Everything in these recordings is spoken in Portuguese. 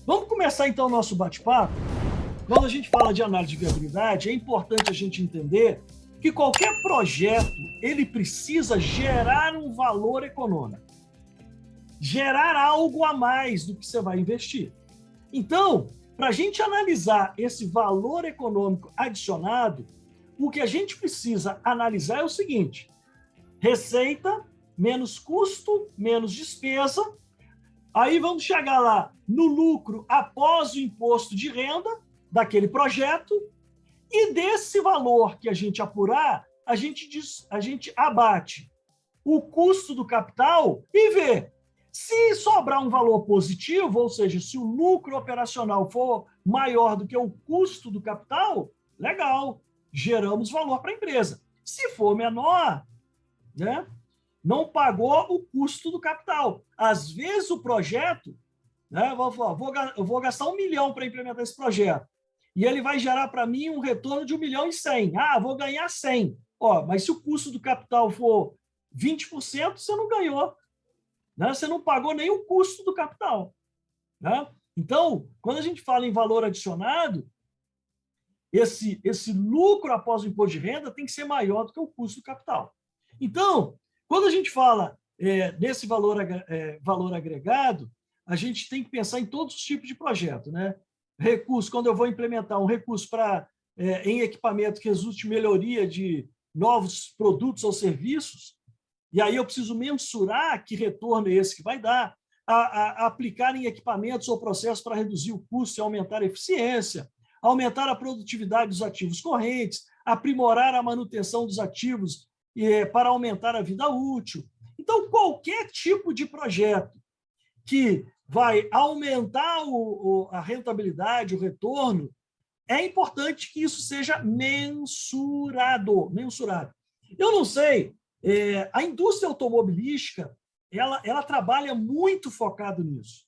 Vamos começar então o nosso bate-papo? Quando a gente fala de análise de viabilidade, é importante a gente entender que qualquer projeto ele precisa gerar um valor econômico, gerar algo a mais do que você vai investir. Então, para a gente analisar esse valor econômico adicionado, o que a gente precisa analisar é o seguinte: receita menos custo menos despesa. Aí vamos chegar lá no lucro após o imposto de renda daquele projeto, e desse valor que a gente apurar, a gente abate o custo do capital e vê se sobrar um valor positivo, ou seja, se o lucro operacional for maior do que o custo do capital, legal, geramos valor para a empresa. Se for menor, né, não pagou o custo do capital. Às vezes o projeto, né, eu vou gastar 1 milhão para implementar esse projeto, e ele vai gerar para mim um retorno de 1.100.000. Vou ganhar 100. Mas se o custo do capital for 20%, você não ganhou. Né? Você não pagou nem o custo do capital. Né? Então, quando a gente fala em valor adicionado, esse lucro após o imposto de renda tem que ser maior do que o custo do capital. Então, quando a gente fala desse valor agregado, a gente tem que pensar em todos os tipos de projeto. Né? Recurso, quando eu vou implementar um recurso em equipamento que resulte em melhoria de novos produtos ou serviços, e aí eu preciso mensurar que retorno é esse que vai dar, aplicar em equipamentos ou processos para reduzir o custo e aumentar a eficiência, aumentar a produtividade dos ativos correntes, aprimorar a manutenção dos ativos para aumentar a vida útil. Então, qualquer tipo de projeto que vai aumentar a rentabilidade, o retorno, é importante que isso seja mensurado. Eu não sei, a indústria automobilística, ela trabalha muito focado nisso.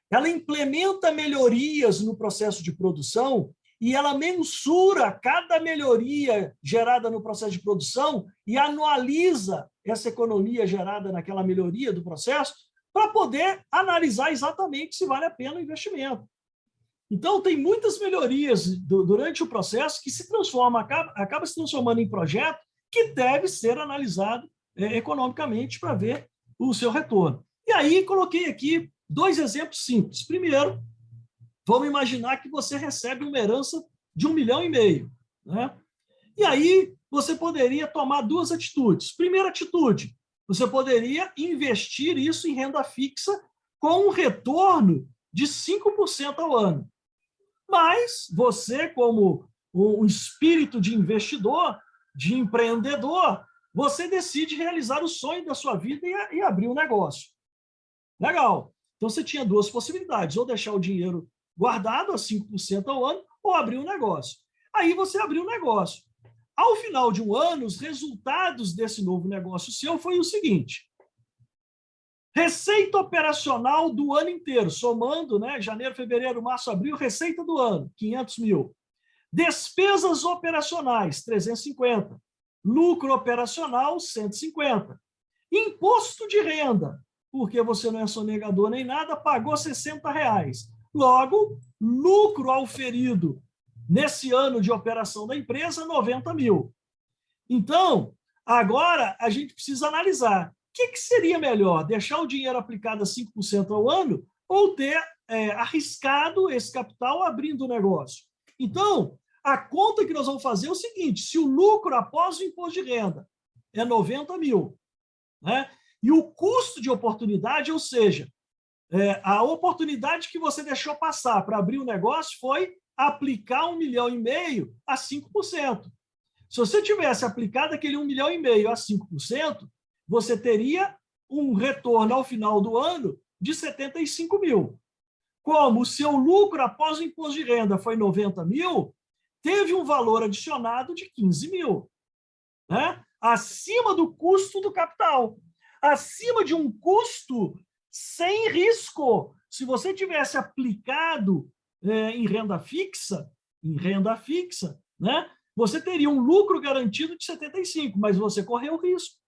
Ela implementa melhorias no processo de produção e ela mensura cada melhoria gerada no processo de produção e anualiza essa economia gerada naquela melhoria do processo para poder analisar exatamente se vale a pena o investimento. Então, tem muitas melhorias durante o processo que acaba se transformando em projeto que deve ser analisado economicamente para ver o seu retorno. E aí, coloquei aqui 2 exemplos simples. Primeiro, vamos imaginar que você recebe uma herança de 1,5 milhão. Né? E aí, você poderia tomar 2 atitudes. Primeira atitude, você poderia investir isso em renda fixa com um retorno de 5% ao ano. Mas você, como um espírito de investidor, de empreendedor, você decide realizar o sonho da sua vida e abrir um negócio. Legal. Então, você tinha 2 possibilidades, ou deixar o dinheiro guardado a 5% ao ano, ou abrir um negócio. Aí você abriu um negócio. Ao final de um ano, os resultados desse novo negócio seu foi o seguinte: receita operacional do ano inteiro, somando, né, janeiro, fevereiro, março, abril, receita do ano, 500 mil. Despesas operacionais, 350. Lucro operacional, 150. Imposto de renda, porque você não é sonegador nem nada, pagou R$60. Logo, lucro auferido nesse ano de operação da empresa, 90 mil. Então, agora a gente precisa analisar o que seria melhor, deixar o dinheiro aplicado a 5% ao ano ou ter arriscado esse capital abrindo o negócio. Então, a conta que nós vamos fazer é o seguinte: se o lucro após o imposto de renda é 90 mil, né, e o custo de oportunidade, ou seja, a oportunidade que você deixou passar para abrir o negócio foi aplicar 1,5 milhão a 5%. Se você tivesse aplicado aquele 1,5 milhão a 5%, você teria um retorno ao final do ano de 75 mil. Como o seu lucro após o imposto de renda foi 90 mil, teve um valor adicionado de 15 mil. Né? Acima do custo do capital. Acima de um custo sem risco. Se você tivesse aplicado em renda fixa, né, você teria um lucro garantido de 75, mas você correu risco.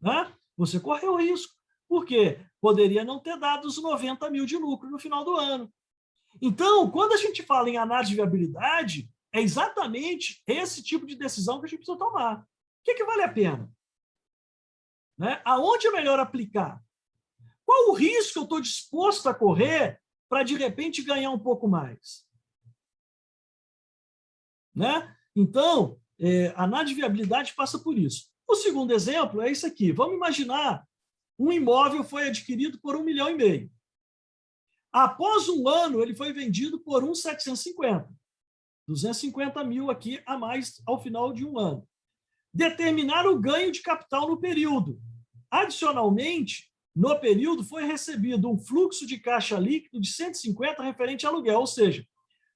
Né? Você correu risco. Por quê? Poderia não ter dado os 90 mil de lucro no final do ano. Então, quando a gente fala em análise de viabilidade, é exatamente esse tipo de decisão que a gente precisa tomar. O que vale a pena? Né? Aonde é melhor aplicar? Qual o risco que eu estou disposto a correr para, de repente, ganhar um pouco mais? Né? Então, a análise de viabilidade passa por isso. O segundo exemplo é isso aqui. Vamos imaginar um imóvel foi adquirido por 1,5 milhão. Após um ano, ele foi vendido por 1,750. 250 mil aqui a mais ao final de um ano. Determinar o ganho de capital no período. Adicionalmente, no período foi recebido um fluxo de caixa líquido de 150 referente a aluguel, ou seja,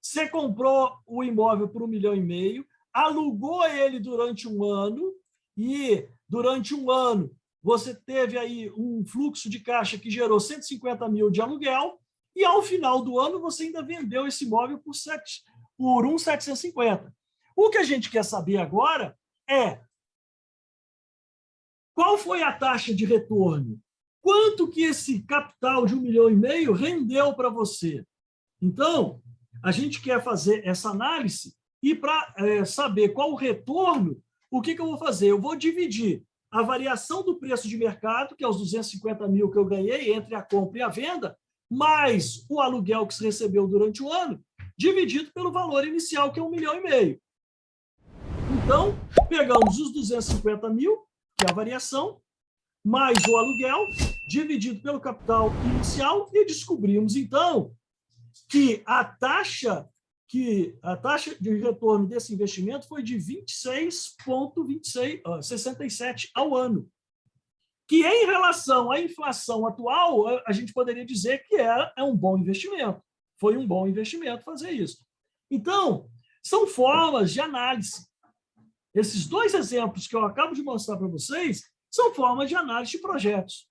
você comprou o imóvel por 1,5 milhão, alugou ele durante um ano e durante um ano você teve aí um fluxo de caixa que gerou 150 mil de aluguel e ao final do ano você ainda vendeu esse imóvel por 1,750. O que a gente quer saber agora é qual foi a taxa de retorno? Quanto que esse capital de 1,5 milhão rendeu para você? Então, a gente quer fazer essa análise e para saber qual o retorno, o que eu vou fazer? Eu vou dividir a variação do preço de mercado, que é os 250 mil que eu ganhei entre a compra e a venda, mais o aluguel que se recebeu durante o ano, dividido pelo valor inicial, que é 1,5 milhão. Então, pegamos os 250 mil, que é a variação, mais o aluguel, dividido pelo capital inicial, e descobrimos, então, que a taxa de retorno desse investimento foi de 26,67 ao ano, que em relação à inflação atual, a gente poderia dizer que é um bom investimento. Foi um bom investimento fazer isso. Então, são formas de análise. Esses dois exemplos que eu acabo de mostrar para vocês são formas de análise de projetos.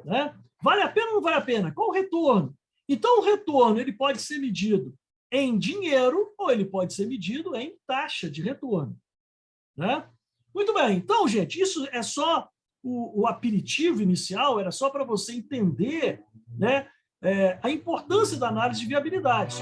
Né? Vale a pena ou não vale a pena? Qual o retorno? Então, o retorno ele pode ser medido em dinheiro ou ele pode ser medido em taxa de retorno. Né? Muito bem. Então, gente, isso é só o aperitivo inicial, era só para você entender, né, a importância da análise de viabilidade.